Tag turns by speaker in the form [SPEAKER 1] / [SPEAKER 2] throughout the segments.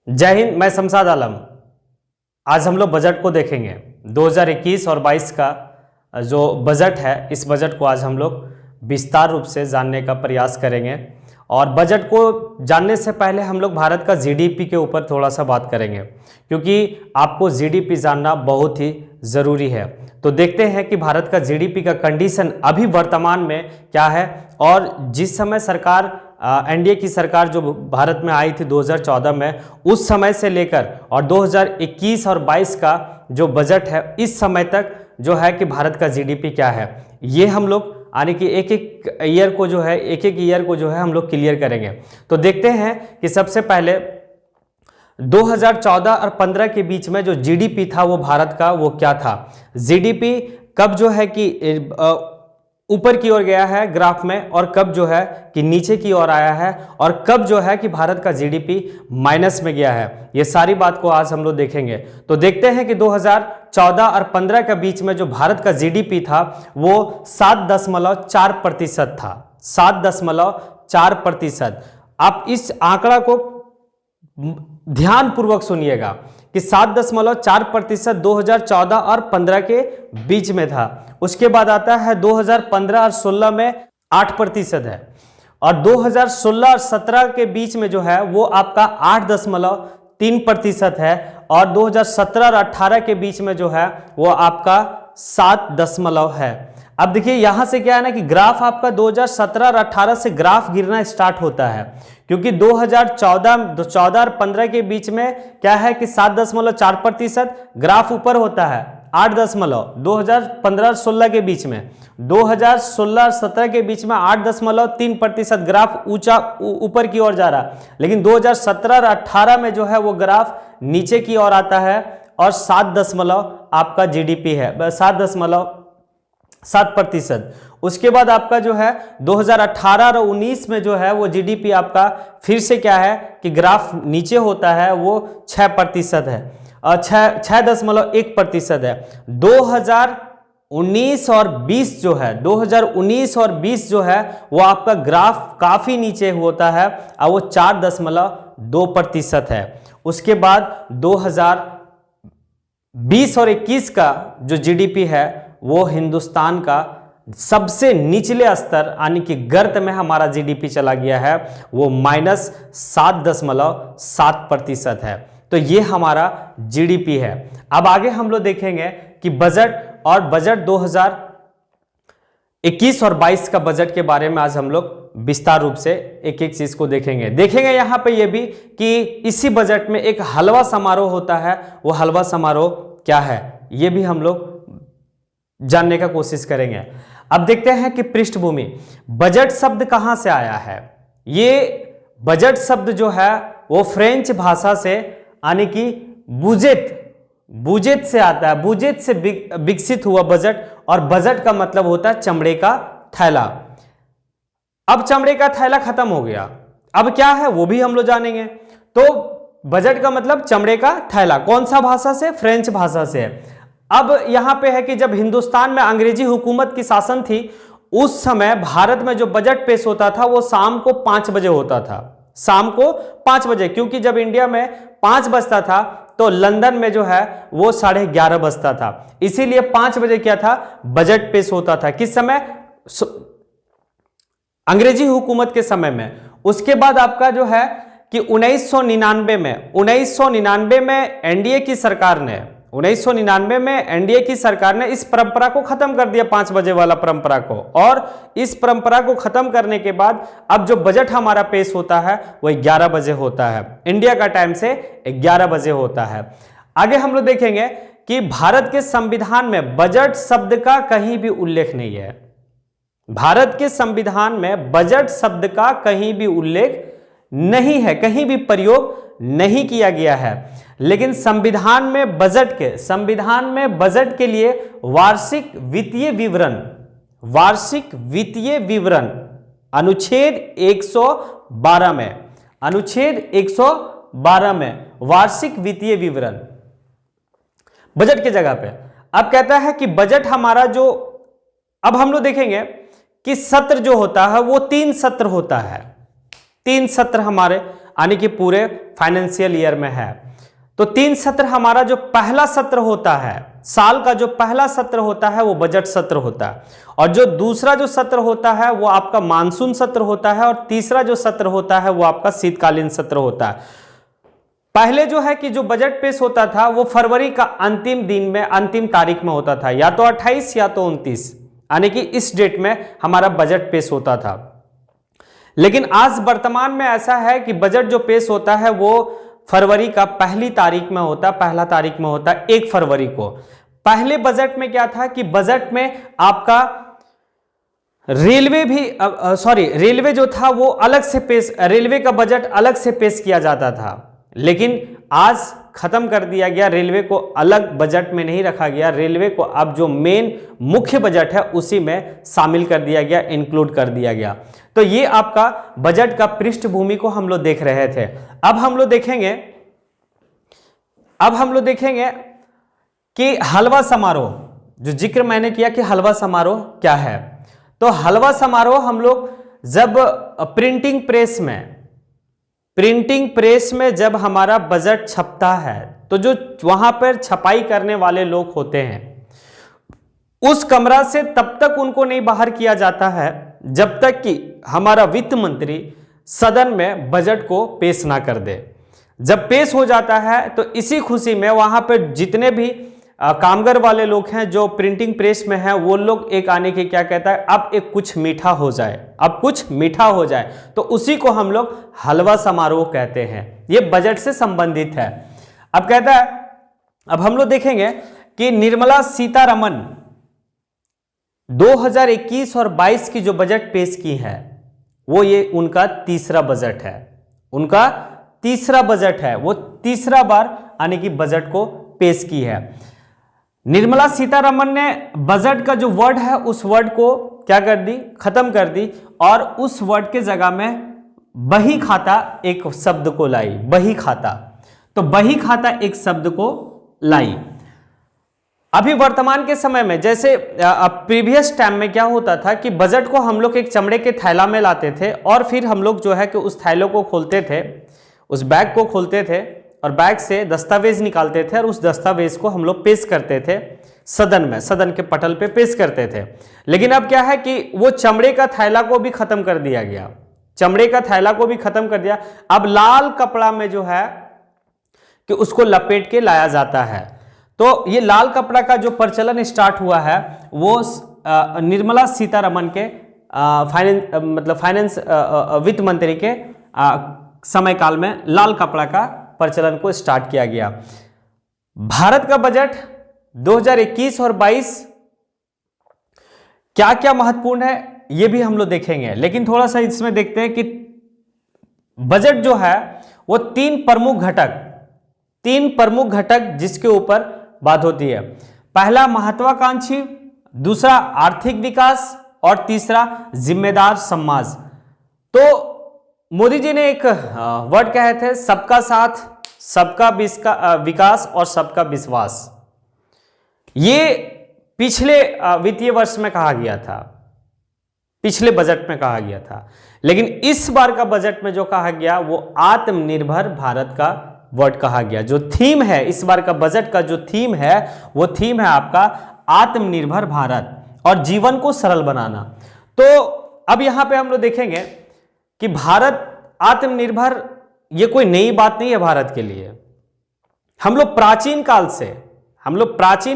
[SPEAKER 1] जय हिंद। मैं शमशाद आलम। आज हम लोग बजट को देखेंगे। 2021 और 22 का जो बजट है, इस बजट को आज हम लोग विस्तार रूप से जानने का प्रयास करेंगे। और बजट को जानने से पहले हम लोग भारत का जीडीपी के ऊपर थोड़ा सा बात करेंगे, क्योंकि आपको जीडीपी जानना बहुत ही ज़रूरी है। तो देखते हैं कि भारत का जीडीपी का कंडीशन अभी वर्तमान में क्या है। और जिस समय सरकार एनडीए की सरकार जो भारत में आई थी 2014 में, उस समय से लेकर और 2021 और 22 का जो बजट है, इस समय तक जो है कि भारत का जीडीपी क्या है, ये हम लोग यानी कि एक एक ईयर को जो है हम लोग क्लियर करेंगे। तो देखते हैं कि सबसे पहले 2014 और 15 के बीच में जो जीडीपी था वो भारत का वो क्या था। जीडीपी कब जो है कि ऊपर की ओर गया है ग्राफ में, और कब जो है कि नीचे की ओर आया है, और कब जो है कि भारत का जीडीपी माइनस में गया है। ये सारी बात को आज हम लोग देखेंगे। तो देखते हैं कि 2014 और 15 के बीच में जो भारत का जीडीपी था वो 7.4% था। 7.4%। आप इस आंकड़ा को ध्यान पूर्वक सुनिएगा कि 7.4% 2014 और 15 के बीच में था। उसके बाद आता है 2015 और 16 में 8% है, और 2016 और 17 के बीच में जो है वो आपका 8.3% है, और 2017 और 18 के बीच में जो है वो आपका 7 है। अब देखिए यहां से क्या है ना कि ग्राफ आपका 2017 और 18 से ग्राफ गिरना स्टार्ट होता है, क्योंकि 2014 और 15 के बीच में क्या है कि 7.4% ग्राफ ऊपर होता है। 2015 और 16 के बीच में, 2016 और 17 के बीच में 8.3% ग्राफ ऊंचा ऊपर की ओर जा रहा, लेकिन 2017 और 18 में जो है वो ग्राफ नीचे की ओर आता है, और 7 आपका जीडीपी है, 7.7%। उसके बाद आपका जो है 2018 और 19 में जो है वो जीडीपी आपका फिर से क्या है कि ग्राफ नीचे होता है, वो 6% है, 6.1% है। 2019 और 20 जो है, 2019 और 20 जो है वो आपका ग्राफ काफी नीचे होता है, और वो 4.2% है। उसके बाद 2020 और 21 का जो जीडीपी है वो हिंदुस्तान का सबसे निचले स्तर यानी कि गर्त में हमारा जीडीपी चला गया है, वो -7.7% है। तो ये हमारा जीडीपी है। अब आगे हम लोग देखेंगे कि बजट 2021 और 22 का बजट के बारे में आज हम लोग विस्तार रूप से एक एक चीज को देखेंगे यहां पे ये भी कि इसी बजट में एक हलवा समारोह होता है। वो हलवा समारोह क्या है ये भी हम लोग जानने का कोशिश करेंगे। अब देखते हैं कि पृष्ठभूमि, बजट शब्द कहां से आया है। ये बजट शब्द जो है वो फ्रेंच भाषा से यानी कि बुजेट से आता है। बुजेट से विकसित हुआ बजट, और बजट का मतलब होता है चमड़े का थैला। अब चमड़े का थैला खत्म हो गया, अब क्या है वो भी हम लोग जानेंगे। तो बजट का मतलब चमड़े का थैला, कौन सा भाषा से, फ्रेंच भाषा से। अब यहां पे है कि जब हिंदुस्तान में अंग्रेजी हुकूमत की शासन थी, उस समय भारत में जो बजट पेश होता था वो शाम को 5 बजे होता था। शाम को 5 बजे, क्योंकि जब इंडिया में 5 बजता था तो लंदन में जो है वो 11:30 बजता था, इसीलिए 5 बजे क्या था, बजट पेश होता था। किस समय, अंग्रेजी हुकूमत के समय में। उसके बाद आपका जो है कि 1999 में एनडीए की सरकार ने 1999 में एनडीए की सरकार ने इस परंपरा को खत्म कर दिया, 5 बजे वाला परंपरा को। और इस परंपरा को खत्म करने के बाद अब जो बजट हमारा पेश होता है वो 11 बजे होता है, इंडिया का टाइम से 11 बजे होता है। आगे हम लोग देखेंगे कि भारत के संविधान में बजट शब्द का कहीं भी उल्लेख नहीं है। भारत के संविधान में बजट शब्द का कहीं भी उल्लेख नहीं है, कहीं भी प्रयोग नहीं किया गया है। लेकिन संविधान में बजट के लिए वार्षिक वित्तीय विवरण अनुच्छेद 112 में वार्षिक वित्तीय विवरण बजट के जगह पे। अब कहता है कि बजट हमारा जो, अब हम लोग देखेंगे कि सत्र जो होता है वो 3 सत्र होता है। 3 सत्र हमारे यानी कि पूरे फाइनेंशियल ईयर में है। तो 3 सत्र हमारा जो पहला सत्र होता है, साल का जो पहला सत्र होता है वो बजट सत्र होता है, और जो दूसरा जो सत्र होता है वो आपका मानसून सत्र होता है, और तीसरा जो सत्र होता है वो आपका शीतकालीन सत्र होता है। पहले जो है कि जो बजट पेश होता था वो फरवरी का अंतिम दिन में, अंतिम तारीख में होता था, या तो 28 या तो 29, यानी कि इस डेट में हमारा बजट पेश होता था। लेकिन आज वर्तमान में ऐसा है कि बजट जो पेश होता है वो फरवरी का पहली तारीख में होता, पहला तारीख में होता, 1 फरवरी को। पहले बजट में क्या था कि बजट में आपका रेलवे भी रेलवे जो था वो अलग से पेश, रेलवे का बजट अलग से पेश किया जाता था, लेकिन आज खत्म कर दिया गया, रेलवे को अलग बजट में नहीं रखा गया, रेलवे को अब जो मेन मुख्य बजट है उसी में शामिल कर दिया गया, इंक्लूड कर दिया गया। तो ये आपका बजट का पृष्ठभूमि को हम लोग देख रहे थे। अब हम लोग देखेंगे कि हलवा समारोह, जो जिक्र मैंने किया कि हलवा समारोह क्या है। तो हलवा समारोह हम लोग जब प्रिंटिंग प्रेस में जब हमारा बजट छपता है तो जो वहां पर छपाई करने वाले लोग होते हैं उस कमरा से तब तक उनको नहीं बाहर किया जाता है जब तक कि हमारा वित्त मंत्री सदन में बजट को पेश ना कर दे। जब पेश हो जाता है तो इसी खुशी में वहां पर जितने भी कामगार वाले लोग हैं जो प्रिंटिंग प्रेस में हैं वो लोग एक आने के क्या कहता है, अब एक कुछ मीठा हो जाए, अब कुछ मीठा हो जाए, तो उसी को हम लोग हलवा समारोह कहते हैं। ये बजट से संबंधित है। अब कहता है, अब हम लोग देखेंगे कि निर्मला सीतारमण 2021 और 22 की जो बजट पेश की है वो ये उनका तीसरा बजट है, उनका तीसरा बजट है, वो तीसरा बार आने की बजट को पेश की है। निर्मला सीतारमण ने बजट का जो वर्ड है उस वर्ड को क्या कर दी, खत्म कर दी, और उस वर्ड के जगह में बही खाता एक शब्द को लाई, बही खाता। तो बही खाता एक शब्द को लाई। अभी वर्तमान के समय में जैसे प्रीवियस टाइम में क्या होता था कि बजट को हम लोग एक चमड़े के थैला में लाते थे और फिर हम लोग जो है कि उस थैलों को खोलते थे, उस बैग को खोलते थे और बैग से दस्तावेज निकालते थे और उस दस्तावेज को हम लोग पेश करते थे सदन में, सदन के पटल पे पेश करते थे। लेकिन अब क्या है कि वो चमड़े का थैला को भी खत्म कर दिया गया, चमड़े का थैला को भी खत्म कर दिया। अब लाल कपड़ा में जो है कि उसको लपेट के लाया जाता है। तो ये लाल कपड़ा का जो प्रचलन स्टार्ट हुआ है वो निर्मला सीतारमण के फाइनेंस वित्त मंत्री के समय काल में लाल कपड़ा का प्रचलन को स्टार्ट किया गया। भारत का बजट 2021 और 22 क्या क्या महत्वपूर्ण है ये भी हम लोग देखेंगे, लेकिन थोड़ा सा इसमें देखते हैं कि बजट जो है वो तीन प्रमुख घटक जिसके ऊपर बात होती है। पहला महत्वाकांक्षी, दूसरा आर्थिक विकास और तीसरा जिम्मेदार समाज। तो मोदी जी ने एक वर्ड कहे थे, सबका साथ, सबका विकास और सबका विश्वास। ये पिछले वित्तीय वर्ष में कहा गया था, पिछले बजट में कहा गया था, लेकिन इस बार का बजट में जो कहा गया वो आत्मनिर्भर भारत का वर्ड कहा गया। जो थीम है इस बार का बजट का, जो थीम है वो थीम है आपका आत्मनिर्भर भारत और जीवन को सरल बनाना। तो अब यहां पे हम लोग देखेंगे कि भारत आत्मनिर्भर ये कोई नई बात नहीं है भारत के लिए। हम लोग प्राचीन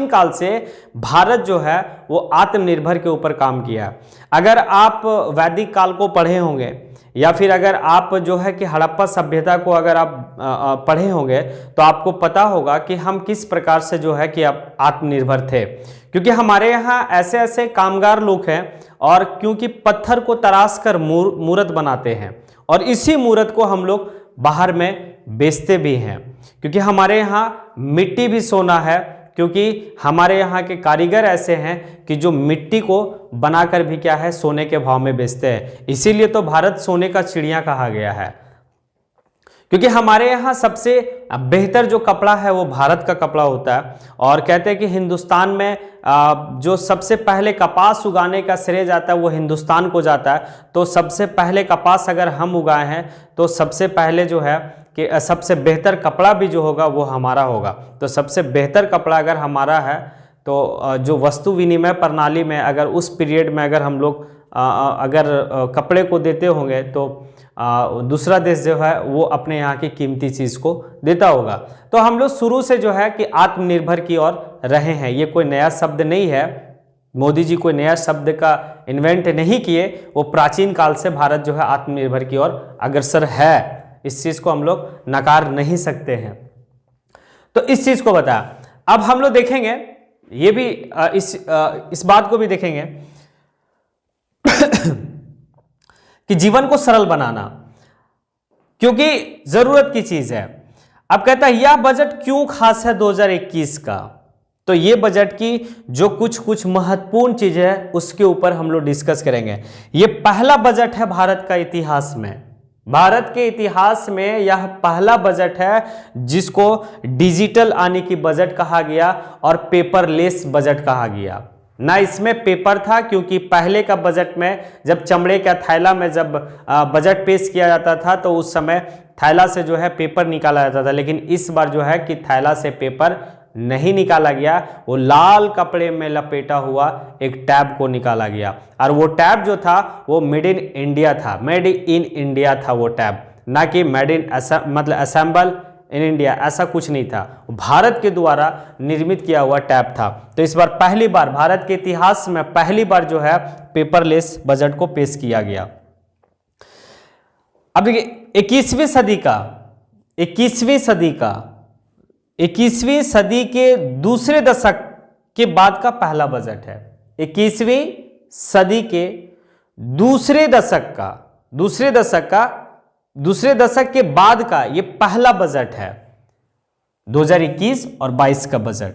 [SPEAKER 1] काल से भारत जो है वो आत्मनिर्भर के ऊपर काम किया। अगर आप वैदिक काल को पढ़े होंगे या फिर अगर आप जो है कि हड़प्पा सभ्यता को अगर आप पढ़े होंगे तो आपको पता होगा कि हम किस प्रकार से जो है कि आप आत्मनिर्भर थे। क्योंकि हमारे यहाँ ऐसे ऐसे कामगार लोग हैं और क्योंकि पत्थर को तराश कर मूर्त बनाते हैं और इसी मूर्त को हम लोग बाहर में बेचते भी हैं, क्योंकि हमारे यहाँ मिट्टी भी सोना है, क्योंकि हमारे यहाँ के कारीगर ऐसे हैं कि जो मिट्टी को बनाकर भी क्या है सोने के भाव में बेचते हैं। इसीलिए तो भारत सोने का चिड़िया कहा गया है, क्योंकि हमारे यहाँ सबसे बेहतर जो कपड़ा है वो भारत का कपड़ा होता है। और कहते हैं कि हिंदुस्तान में जो सबसे पहले कपास उगाने का श्रेय जाता है वो हिंदुस्तान को जाता है। तो सबसे पहले कपास अगर हम उगाए हैं तो सबसे पहले जो है कि सबसे बेहतर कपड़ा भी जो होगा वो हमारा होगा। तो सबसे बेहतर कपड़ा अगर हमारा है तो जो वस्तु विनिमय प्रणाली में अगर उस पीरियड में अगर हम लोग अगर कपड़े को देते होंगे तो दूसरा देश जो है वो अपने यहाँ की कीमती चीज़ को देता होगा। तो हम लोग शुरू से जो है कि आत्मनिर्भर की ओर रहे हैं। ये कोई नया शब्द नहीं है, मोदी जी कोई नया शब्द का इन्वेंट नहीं किए, वो प्राचीन काल से भारत जो है आत्मनिर्भर की ओर अग्रसर है। इस चीज़ को हम लोग नकार नहीं सकते हैं। तो इस चीज़ को बताया। अब हम लोग देखेंगे ये भी इस बात को भी देखेंगे कि जीवन को सरल बनाना, क्योंकि जरूरत की चीज है। अब कहता है यह बजट क्यों खास है 2021 का। तो ये बजट की जो कुछ महत्वपूर्ण चीजें हैं उसके ऊपर हम लोग डिस्कस करेंगे। ये पहला बजट है भारत का इतिहास में, भारत के इतिहास में यह पहला बजट है जिसको डिजिटल आने की बजट कहा गया और पेपरलेस बजट कहा गया। ना इसमें पेपर था, क्योंकि पहले का बजट में जब चमड़े का थैला में जब बजट पेश किया जाता था तो उस समय थैला से जो है पेपर निकाला जाता था, लेकिन इस बार जो है कि थैला से पेपर नहीं निकाला गया, वो लाल कपड़े में लपेटा हुआ एक टैब को निकाला गया। और वो टैब जो था वो मेड इन इंडिया था, मेड इन इंडिया था वो टैब, ना कि मेड इन मतलब असेंबल इन इंडिया, ऐसा कुछ नहीं था। भारत के द्वारा निर्मित किया हुआ टैब था। तो इस बार पहली बार भारत के इतिहास में पहली बार जो है पेपरलेस बजट को पेश किया गया। अब देखिए 21वीं सदी के दूसरे दशक के बाद का पहला बजट है। 21वीं सदी के दूसरे दशक के बाद का ये पहला बजट है। 2021 और 22 का बजट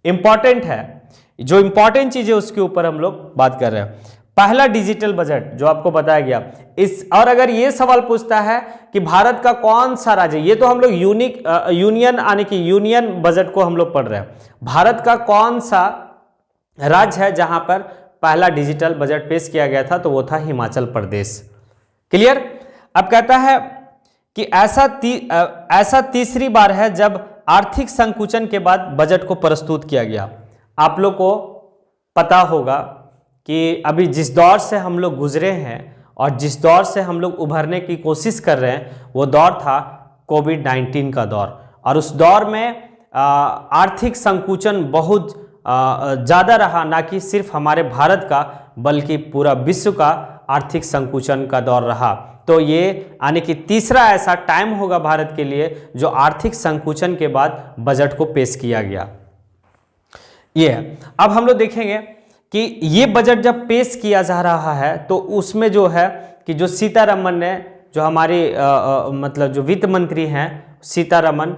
[SPEAKER 1] इंपॉर्टेंट है। जो इंपॉर्टेंट चीज है उसके ऊपर हम लोग बात कर रहे हैं। पहला डिजिटल बजट जो आपको बताया गया इस, और अगर ये सवाल पूछता है कि भारत का कौन सा राज्य, ये तो हम लोग यूनियन आने की यूनियन बजट को हम लोग पढ़ रहे हैं, भारत का कौन सा राज्य है जहां पर पहला डिजिटल बजट पेश किया गया था, तो वो था हिमाचल प्रदेश। क्लियर। अब कहता है कि ऐसा तीसरी बार है जब आर्थिक संकुचन के बाद बजट को प्रस्तुत किया गया। आप लोग को पता होगा कि अभी जिस दौर से हम लोग गुजरे हैं और जिस दौर से हम लोग उभरने की कोशिश कर रहे हैं वो दौर था कोविड-19 का दौर। और उस दौर में आर्थिक संकुचन बहुत ज़्यादा रहा, ना कि सिर्फ हमारे भारत का बल्कि पूरा विश्व का आर्थिक संकुचन का दौर रहा। तो ये यानी कि तीसरा ऐसा टाइम होगा भारत के लिए जो आर्थिक संकुचन के बाद बजट को पेश किया गया। ये है। अब हम लोग देखेंगे कि ये बजट जब पेश किया जा रहा है तो उसमें जो है कि जो सीतारमन ने, जो हमारी मतलब जो वित्त मंत्री हैं सीतारमन,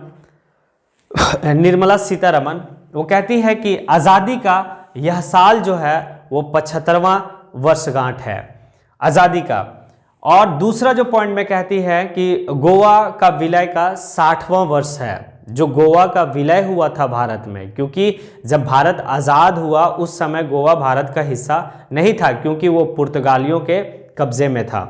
[SPEAKER 1] निर्मला सीतारमन, वो कहती है कि आज़ादी का यह साल जो है वो 75वां वर्षगांठ है आज़ादी का। और दूसरा जो पॉइंट में कहती है कि गोवा का विलय का 60वां वर्ष है, जो गोवा का विलय हुआ था भारत में, क्योंकि जब भारत आज़ाद हुआ उस समय गोवा भारत का हिस्सा नहीं था, क्योंकि वो पुर्तगालियों के कब्जे में था।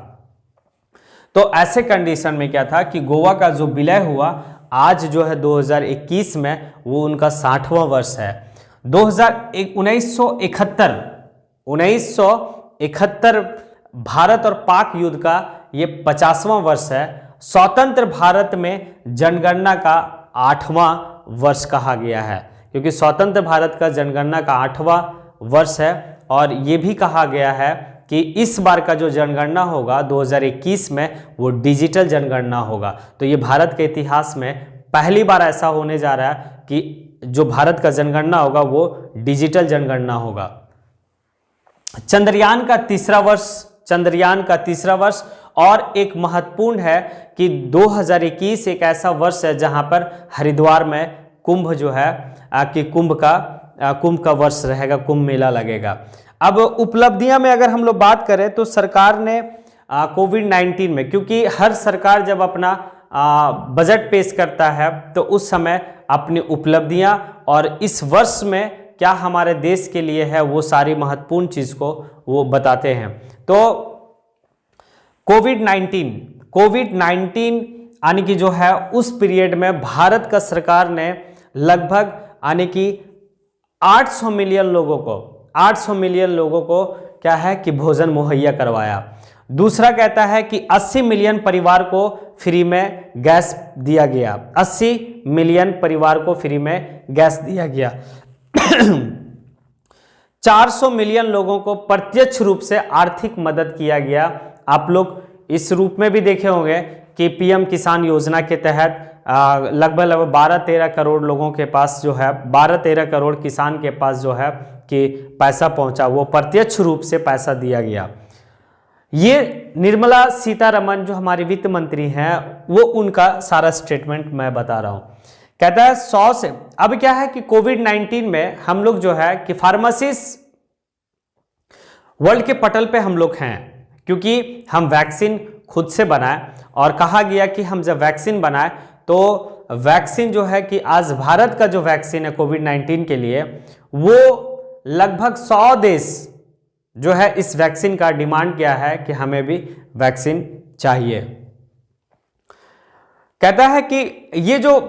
[SPEAKER 1] तो ऐसे कंडीशन में क्या था कि गोवा का जो विलय हुआ आज जो है 2021 में वो उनका 60वां वर्ष है। 1971 भारत और पाक युद्ध का ये 50वां वर्ष है। स्वतंत्र भारत में जनगणना का 8वां वर्ष कहा गया है, क्योंकि स्वतंत्र भारत का जनगणना का 8वां वर्ष है। और ये भी कहा गया है कि इस बार का जो जनगणना होगा 2021 में वो डिजिटल जनगणना होगा। तो ये भारत के इतिहास में पहली बार ऐसा होने जा रहा है कि जो भारत का जनगणना होगा वो डिजिटल जनगणना होगा। चंद्रयान का तीसरा वर्ष और एक महत्वपूर्ण है कि 2021 एक ऐसा वर्ष है जहां पर हरिद्वार में कुंभ जो है कि कुंभ का वर्ष रहेगा, कुंभ मेला लगेगा। अब उपलब्धियां में अगर हम लोग बात करें तो सरकार ने कोविड-19 में, क्योंकि हर सरकार जब अपना बजट पेश करता है तो उस समय अपनी उपलब्धियां और इस वर्ष में क्या हमारे देश के लिए है वो सारी महत्वपूर्ण चीज को वो बताते हैं। तो कोविड-19 यानी कि जो है उस पीरियड में भारत का सरकार ने लगभग यानी कि 800 मिलियन लोगों को क्या है कि भोजन मुहैया करवाया। दूसरा कहता है कि 80 मिलियन परिवार को फ्री में गैस दिया गया, 80 मिलियन परिवार को फ्री में गैस दिया गया। 400 मिलियन लोगों को प्रत्यक्ष रूप से आर्थिक मदद किया गया। आप लोग इस रूप में भी देखे होंगे कि पीएम किसान योजना के तहत लगभग 12-13 करोड़ लोगों के पास जो है 12-13 करोड़ किसान के पास जो है कि पैसा पहुंचा, वो प्रत्यक्ष रूप से पैसा दिया गया। ये निर्मला सीतारमण जो हमारी वित्त मंत्री हैं वो उनका सारा स्टेटमेंट मैं बता रहा हूं। कहता है 100 से अब क्या है कि कोविड-19 में हम लोग जो है कि फार्मासिस्ट वर्ल्ड के पटल पे हम लोग हैं, क्योंकि हम वैक्सीन खुद से बनाए और कहा गया कि हम जब वैक्सीन बनाए तो वैक्सीन जो है कि आज भारत का जो वैक्सीन है कोविड-19 के लिए वो लगभग 100 देश जो है इस वैक्सीन का डिमांड किया है कि हमें भी वैक्सीन चाहिए। कहता है कि ये जो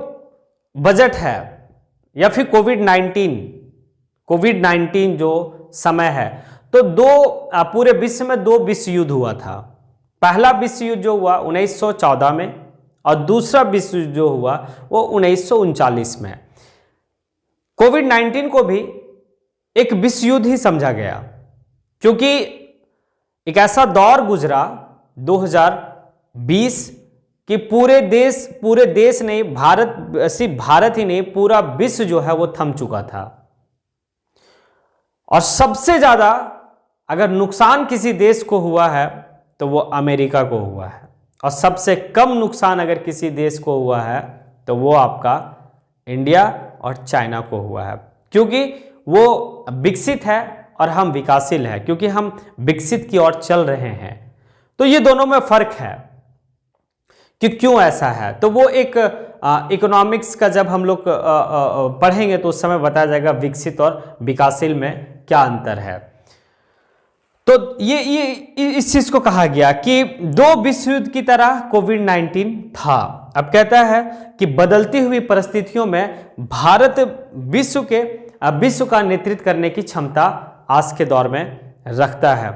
[SPEAKER 1] बजट है या फिर कोविड-19 जो समय है तो पूरे विश्व में 2 विश्व युद्ध हुआ था। पहला विश्व युद्ध जो हुआ 1914 में और दूसरा विश्व युद्ध जो हुआ वो 1939 में। कोविड-19 को भी एक विश्व युद्ध ही समझा गया, क्योंकि एक ऐसा दौर गुजरा 2020 कि पूरे देश नहीं, सिर्फ भारत ही नहीं, पूरा विश्व जो है वो थम चुका था। और सबसे ज्यादा अगर नुकसान किसी देश को हुआ है तो वो अमेरिका को हुआ है, और सबसे कम नुकसान अगर किसी देश को हुआ है तो वो आपका इंडिया और चाइना को हुआ है, क्योंकि वो विकसित है और हम विकासशील है, क्योंकि हम विकसित की ओर चल रहे हैं। तो ये दोनों में फर्क है कि क्यों ऐसा है। तो वो एक इकोनॉमिक्स का जब हम लोग पढ़ेंगे तो उस समय बताया जाएगा विकसित और विकासशील में क्या अंतर है। तो ये इस चीज को कहा गया कि 2 विश्व युद्ध की तरह कोविड-19 था। अब कहता है कि बदलती हुई परिस्थितियों में भारत विश्व का नेतृत्व करने की क्षमता आज के दौर में रखता है।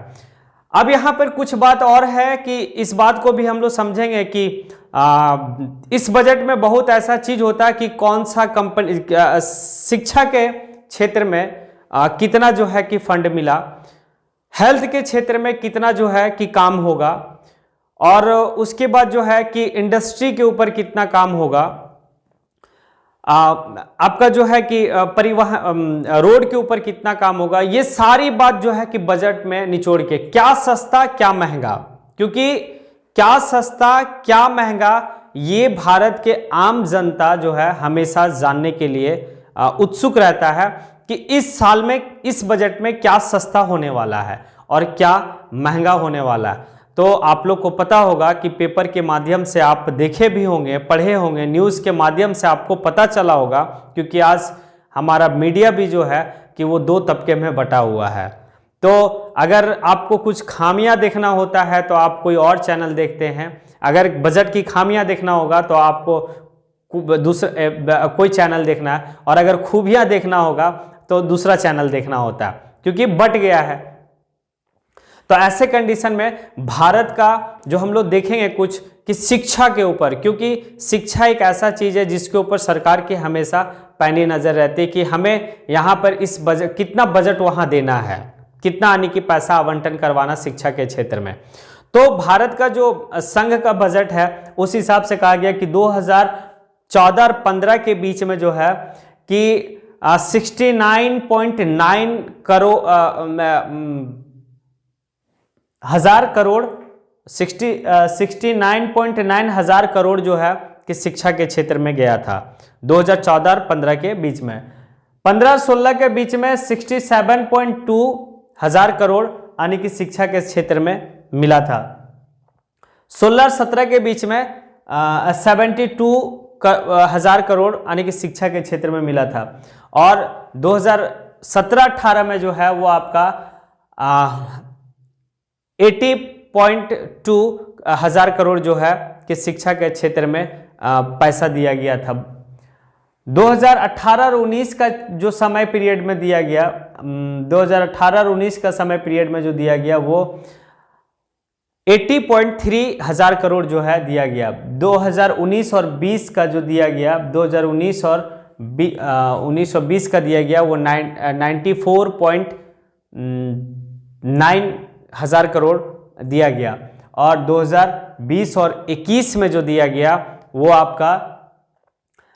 [SPEAKER 1] अब यहाँ पर कुछ बात और है कि इस बात को भी हम लोग समझेंगे कि इस बजट में बहुत ऐसा चीज होता है कि कौन सा कंपनी शिक्षा के क्षेत्र में कितना जो है कि फंड मिला, हेल्थ के क्षेत्र में कितना जो है कि काम होगा, और उसके बाद जो है कि इंडस्ट्री के ऊपर कितना काम होगा, आपका जो है कि परिवहन रोड के ऊपर कितना काम होगा। ये सारी बात जो है कि बजट में निचोड़ के क्या सस्ता क्या महंगा, क्योंकि क्या सस्ता क्या महंगा ये भारत के आम जनता जो है हमेशा जानने के लिए उत्सुक रहता है कि इस साल में इस बजट में क्या सस्ता होने वाला है और क्या महंगा होने वाला है। तो आप लोग को पता होगा कि पेपर के माध्यम से आप देखे भी होंगे, पढ़े होंगे, न्यूज़ के माध्यम से आपको पता चला होगा, क्योंकि आज हमारा मीडिया भी जो है कि वो 2 तबके में बटा हुआ है। तो अगर आपको कुछ खामियां देखना होता है तो आप कोई और चैनल देखते हैं, अगर बजट की खामियां देखना होगा तो आपको कोई चैनल देखना है, और अगर खूबियां देखना होगा तो दूसरा चैनल देखना होता है, क्योंकि बट गया है। तो ऐसे कंडीशन में भारत का जो हम लोग देखेंगे कुछ कि शिक्षा के ऊपर, क्योंकि शिक्षा एक ऐसा चीज है जिसके ऊपर सरकार की हमेशा पैनी नजर रहती है कि हमें यहाँ पर इस बजट कितना बजट वहाँ देना है, कितना आने की पैसा आवंटन करवाना शिक्षा के क्षेत्र में। तो भारत का जो संघ का बजट है उस हिसाब से कहा गया कि 2014 और 15 के बीच में जो है कि 69.9 करोड़ हजार करोड़ 69.9 हजार करोड़ जो है कि शिक्षा के क्षेत्र में गया था 2014 और 15 के बीच में। 15-16 के बीच में 67.2 हजार करोड़ यानी कि शिक्षा के क्षेत्र में मिला था। 16-17 के बीच में 72,000 करोड़ यानी कि शिक्षा के क्षेत्र में मिला था। और 2017-18 में जो है वो आपका 80.2 हज़ार करोड़ जो है कि शिक्षा के क्षेत्र में पैसा दिया गया था। 2018 और 19 का जो समय पीरियड में दिया गया, 2018 और 19 का समय पीरियड में जो दिया गया वो 80.3 हज़ार करोड़ जो है दिया गया। 2019 और 20 का जो दिया गया, 2019 और 1920 का दिया गया वो 94.9 हज़ार करोड़ दिया गया। और 2020 और 21 में जो दिया गया वो आपका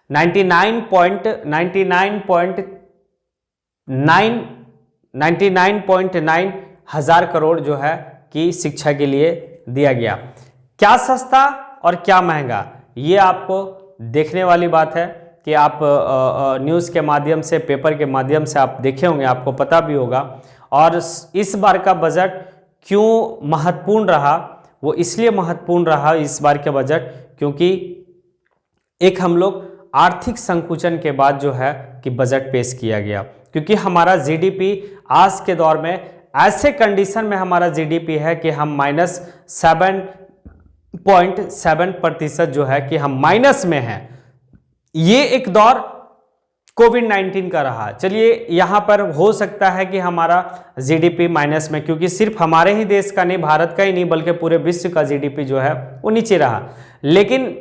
[SPEAKER 1] 99.9 हज़ार करोड़ जो है कि शिक्षा के लिए दिया गया। क्या सस्ता और क्या महंगा, ये आपको देखने वाली बात है कि आप न्यूज़ के माध्यम से, पेपर के माध्यम से आप देखे होंगे, आपको पता भी होगा। और इस बार का बजट क्यों महत्वपूर्ण रहा, वो इसलिए महत्वपूर्ण रहा इस बार का बजट क्योंकि एक हम लोग आर्थिक संकुचन के बाद जो है कि बजट पेश किया गया, क्योंकि हमारा जीडीपी आज के दौर में ऐसे कंडीशन में हमारा जीडीपी है कि हम -7.7% जो है कि हम माइनस में हैं। ये एक दौर कोविड-19 का रहा। चलिए यहाँ पर हो सकता है कि हमारा जीडीपी माइनस में, क्योंकि सिर्फ हमारे ही देश का नहीं, भारत का ही नहीं बल्कि पूरे विश्व का जीडीपी जो है वो नीचे रहा। लेकिन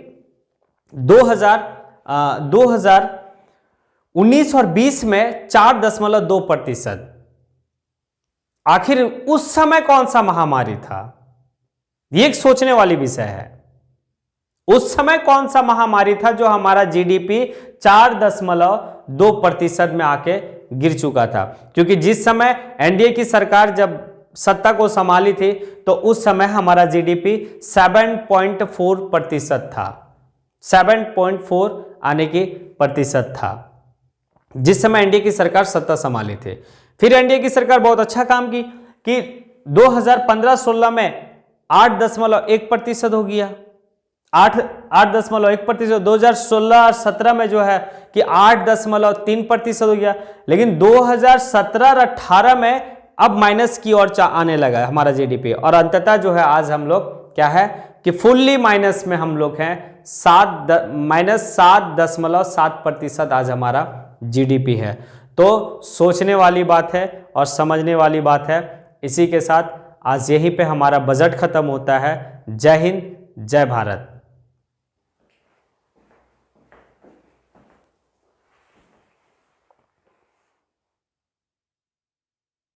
[SPEAKER 1] 2019 और 20 में 4.2%। आखिर उस समय कौन सा महामारी था, ये एक सोचने वाली विषय है। उस समय कौन सा महामारी था जो हमारा जीडीपी 4.2% में आके गिर चुका था। क्योंकि जिस समय एनडीए की सरकार जब सत्ता को संभाली थी तो उस समय हमारा जीडीपी 7.4% था, 7.4 आने की प्रतिशत था जिस समय एनडीए की सरकार सत्ता संभाली थी। फिर एनडीए की सरकार बहुत अच्छा काम की कि 2015-16 में 8.1% हो गया, 8.1%। 2016 और 17 में जो है कि 8.3% हो गया। लेकिन 2017 और 18 में अब माइनस की ओर आने लगा हमारा जीडीपी, और अंततः जो है आज हम लोग क्या है कि फुल्ली माइनस में हम लोग हैं, -7.7% आज हमारा जीडीपी है। तो सोचने वाली बात है और समझने वाली बात है। इसी के साथ आज यहीं पे हमारा बजट खत्म होता है। जय हिंद, जय भारत।